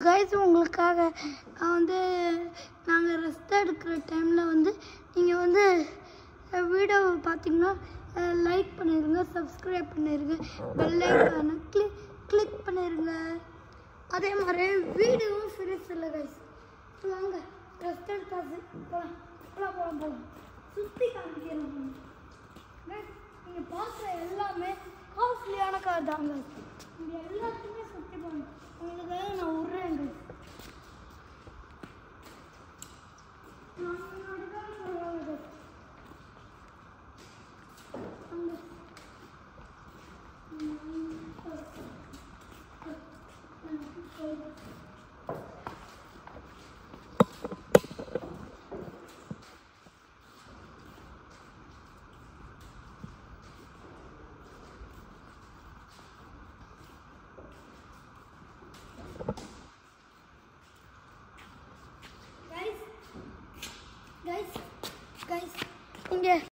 Guys உங்களுக்காக நாங்கள் rest எடுக்கிற டைமில் நீங்கள் வீடியோவை பார்த்தீங்கன்னா லைக் பண்ணிடுங்க, சப்ஸ்கிரைப் பண்ணிடுங்க, பெல் ஐக்கானை கிளிக் பண்ணிடுங்க. அதே மாதிரி வீடியோவும் ஃபினிஷ் இல்லை கைஸ். வாங்க ரெஸ்ட் எடுத்தாச்சு, போகலாம் சுற்றி காமிக்கிறோம். நீங்கள் பார்க்குற எல்லாமே காஸ்ட்லியான கார் தாங்க. இங்கே எல்லாத்தையுமே சுற்றி போகணும். உங்களுக்காக நான் விட்றேன் guys, இங்கே